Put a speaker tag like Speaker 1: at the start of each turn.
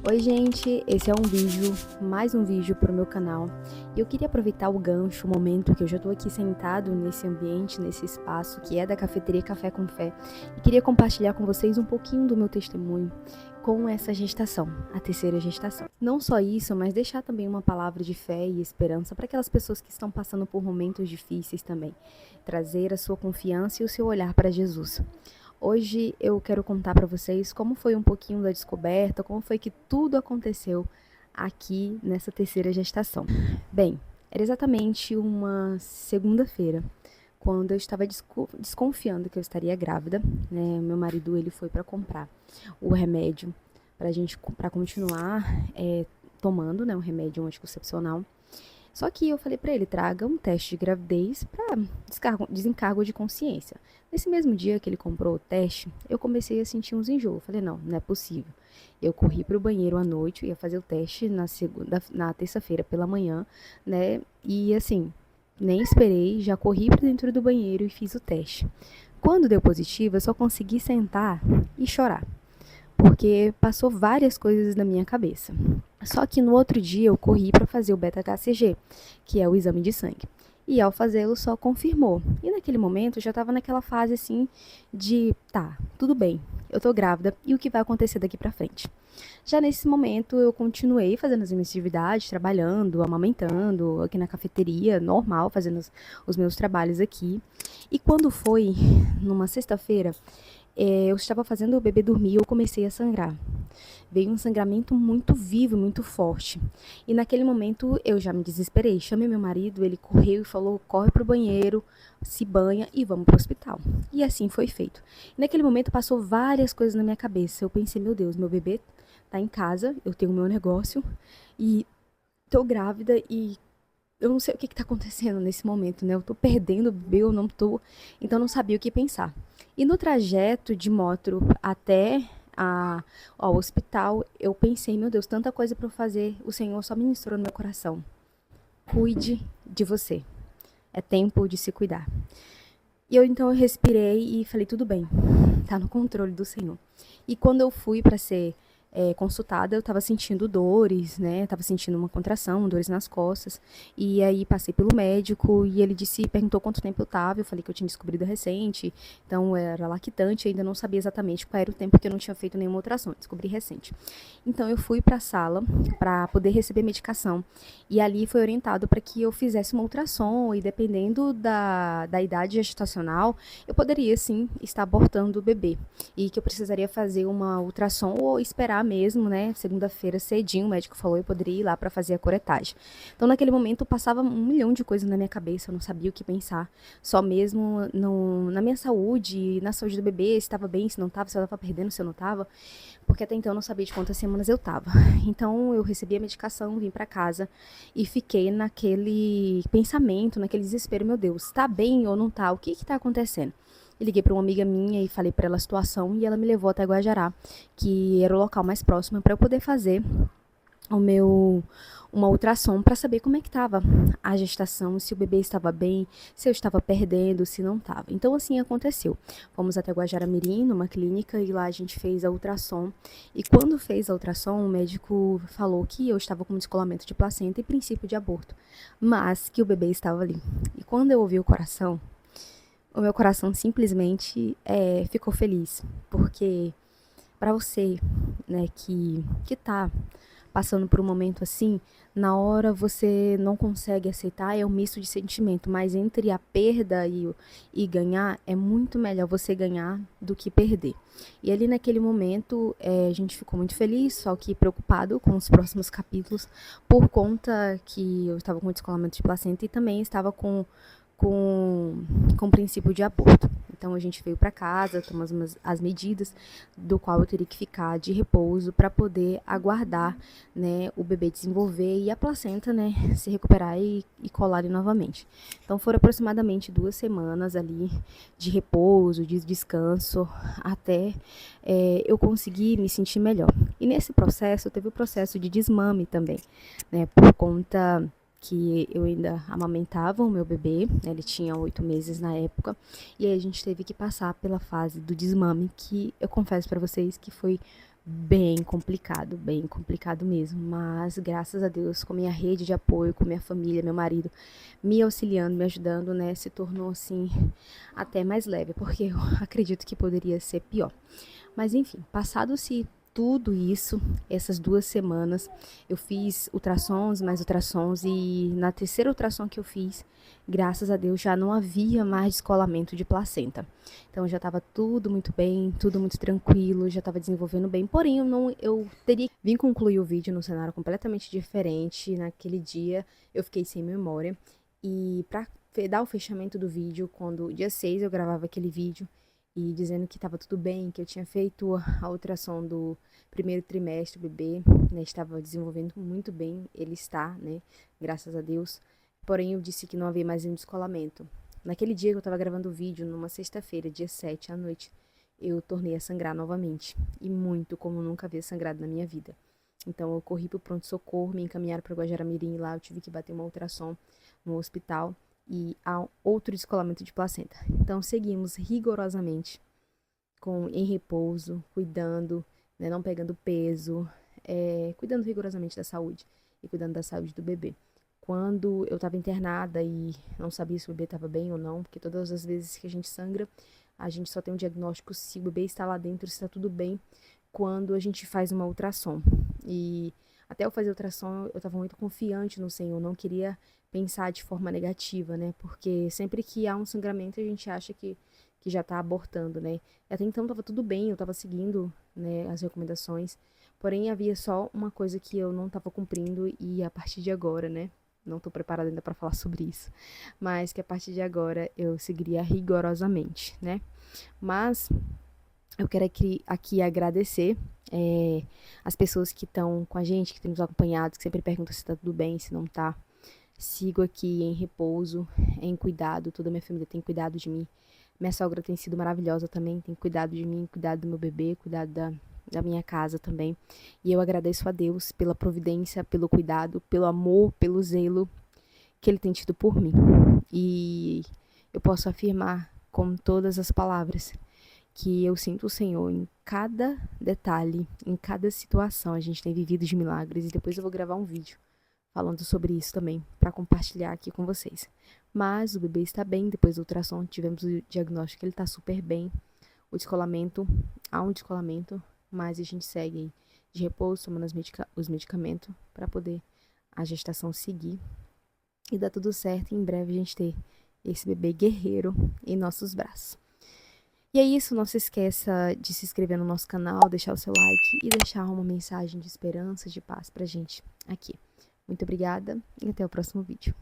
Speaker 1: Oi gente, esse é mais um vídeo para o meu canal. E eu queria aproveitar o gancho, o momento que eu já estou aqui sentado nesse ambiente, nesse espaço que é da cafeteria Café com Fé, e queria compartilhar com vocês um pouquinho do meu testemunho com essa gestação, a terceira gestação. Não só isso, mas deixar também uma palavra de fé e esperança para aquelas pessoas que estão passando por momentos difíceis também. Trazer a sua confiança e o seu olhar para Jesus. Hoje eu quero contar para vocês como foi um pouquinho da descoberta, como foi que tudo aconteceu aqui nessa terceira gestação. Bem, era exatamente uma segunda-feira, quando eu estava desconfiando que eu estaria grávida, né? Meu marido ele foi para comprar o remédio para continuar tomando, né, um remédio anticoncepcional. Só que eu falei pra ele, traga um teste de gravidez para desencargo de consciência. Nesse mesmo dia que ele comprou o teste, eu comecei a sentir uns enjoos. Falei, não, não é possível. Eu corri pro banheiro à noite, ia fazer o teste na terça-feira pela manhã, né? E assim, nem esperei, já corri para dentro do banheiro e fiz o teste. Quando deu positivo, eu só consegui sentar e chorar, porque passou várias coisas na minha cabeça. Só que no outro dia eu corri para fazer o beta-HCG, que é o exame de sangue. E ao fazê-lo só confirmou. E naquele momento eu já estava naquela fase assim de, tá, tudo bem, eu tô grávida e o que vai acontecer daqui para frente. Já nesse momento eu continuei fazendo as minhas atividades, trabalhando, amamentando aqui na cafeteria, normal, fazendo os meus trabalhos aqui. E quando foi numa sexta-feira, eu estava fazendo o bebê dormir e eu comecei a sangrar. Veio um sangramento muito vivo, muito forte. E naquele momento eu já me desesperei. Chamei meu marido, ele correu e falou: corre pro banheiro, se banha e vamos pro hospital. E assim foi feito. E naquele momento passou várias coisas na minha cabeça. Eu pensei: meu Deus, meu bebê tá em casa, eu tenho o meu negócio e tô grávida e eu não sei o que tá acontecendo nesse momento, né? Eu tô perdendo o bebê, eu não tô. Então eu não sabia o que pensar. E no trajeto de moto até ao hospital, eu pensei, meu Deus, tanta coisa para eu fazer. O Senhor só ministrou no meu coração. Cuide de você. É tempo de se cuidar. E então eu respirei e falei, tudo bem, tá no controle do Senhor. E quando eu fui para ser consultada, eu estava sentindo dores, né? Tava sentindo uma contração, dores nas costas. E aí passei pelo médico e ele perguntou quanto tempo eu tava. Eu falei que eu tinha descobrido recente, então eu era lactante, ainda não sabia exatamente qual era o tempo que eu não tinha feito nenhuma ultrassom, descobri recente. Então eu fui para a sala para poder receber medicação e ali foi orientado para que eu fizesse uma ultrassom e dependendo da idade gestacional, eu poderia sim estar abortando o bebê e que eu precisaria fazer uma ultrassom ou esperar mesmo, né? Segunda-feira cedinho, o médico falou, eu poderia ir lá para fazer a curetagem. Então, naquele momento, passava 1 milhão de coisas na minha cabeça, eu não sabia o que pensar. Só mesmo na minha saúde, na saúde do bebê, se estava bem, se não estava, se eu estava perdendo, se eu não estava. Porque até então eu não sabia de quantas semanas eu estava. Então, eu recebi a medicação, vim para casa e fiquei naquele pensamento, naquele desespero, meu Deus, tá bem ou não tá? O que está acontecendo? Eu liguei para uma amiga minha e falei para ela a situação e ela me levou até Guajará, que era o local mais próximo para eu poder fazer uma ultrassom para saber como é que estava a gestação, se o bebê estava bem, se eu estava perdendo, se não estava. Então assim aconteceu. Fomos até Guajará-Mirim, numa clínica, e lá a gente fez a ultrassom. E quando fez a ultrassom, o médico falou que eu estava com descolamento de placenta e princípio de aborto, mas que o bebê estava ali. E quando eu ouvi o meu coração simplesmente ficou feliz, porque para você, né, que tá passando por um momento assim, na hora você não consegue aceitar, é um misto de sentimento, mas entre a perda e ganhar, é muito melhor você ganhar do que perder. E ali naquele momento, a gente ficou muito feliz, só que preocupado com os próximos capítulos, por conta que eu estava com descolamento de placenta e também estava com o princípio de aborto. Então a gente veio para casa, tomamos as medidas do qual eu teria que ficar de repouso para poder aguardar, né, o bebê desenvolver e a placenta, né, se recuperar e colar novamente. Então foram aproximadamente 2 semanas ali de repouso, de descanso, até eu conseguir me sentir melhor. E nesse processo teve o processo de desmame também, né, por conta que eu ainda amamentava o meu bebê, né, ele tinha 8 meses na época, e aí a gente teve que passar pela fase do desmame, que eu confesso para vocês que foi bem complicado mesmo. Mas graças a Deus, com minha rede de apoio, com minha família, meu marido me auxiliando, me ajudando, né, se tornou assim até mais leve, porque eu acredito que poderia ser pior. Mas enfim, passado-se tudo isso, essas 2 semanas, eu fiz ultrassons, mais ultrassons, e na terceira ultrassom que eu fiz, graças a Deus, já não havia mais descolamento de placenta. Então já estava tudo muito bem, tudo muito tranquilo, já estava desenvolvendo bem. Porém, eu teria vim concluir o vídeo num cenário completamente diferente. Naquele dia eu fiquei sem memória. E para dar o fechamento do vídeo, quando dia 6 eu gravava aquele vídeo, e dizendo que estava tudo bem, que eu tinha feito a ultrassom do primeiro trimestre, o bebê, né, estava desenvolvendo muito bem, ele está, né, graças a Deus. Porém, eu disse que não havia mais um descolamento. Naquele dia que eu estava gravando o vídeo, numa sexta-feira, dia 7 à noite, eu tornei a sangrar novamente, e muito, como nunca havia sangrado na minha vida. Então, eu corri para o pronto-socorro, me encaminharam para Guajaramirim, lá eu tive que bater uma ultrassom no hospital, e há outro descolamento de placenta. Então, seguimos rigorosamente em repouso, cuidando, né, não pegando peso, cuidando rigorosamente da saúde e cuidando da saúde do bebê. Quando eu estava internada e não sabia se o bebê estava bem ou não, porque todas as vezes que a gente sangra, a gente só tem um diagnóstico se o bebê está lá dentro, se está tudo bem, quando a gente faz uma ultrassom. E até eu fazer ultrassom, eu estava muito confiante no Senhor, não queria pensar de forma negativa, né? Porque sempre que há um sangramento, a gente acha que já tá abortando, né? E até então tava tudo bem, eu tava seguindo, né, as recomendações. Porém, havia só uma coisa que eu não tava cumprindo e a partir de agora, né? Não tô preparada ainda para falar sobre isso, mas que a partir de agora eu seguiria rigorosamente, né? Mas eu quero aqui agradecer as pessoas que estão com a gente, que têm nos acompanhado, que sempre perguntam se tá tudo bem, se não tá. Sigo aqui em repouso, em cuidado, toda a minha família tem cuidado de mim. Minha sogra tem sido maravilhosa também, tem cuidado de mim, cuidado do meu bebê, cuidado da minha casa também. E eu agradeço a Deus pela providência, pelo cuidado, pelo amor, pelo zelo que Ele tem tido por mim. E eu posso afirmar com todas as palavras que eu sinto o Senhor em cada detalhe, em cada situação. A gente tem vivido de milagres e depois eu vou gravar um vídeo falando sobre isso também, para compartilhar aqui com vocês. Mas o bebê está bem, depois do ultrassom tivemos o diagnóstico que ele está super bem. O descolamento, há um descolamento, mas a gente segue aí de repouso, tomando os medicamentos para poder a gestação seguir e dar tudo certo e em breve a gente ter esse bebê guerreiro em nossos braços. E é isso, não se esqueça de se inscrever no nosso canal, deixar o seu like e deixar uma mensagem de esperança, de paz pra gente aqui. Muito obrigada e até o próximo vídeo.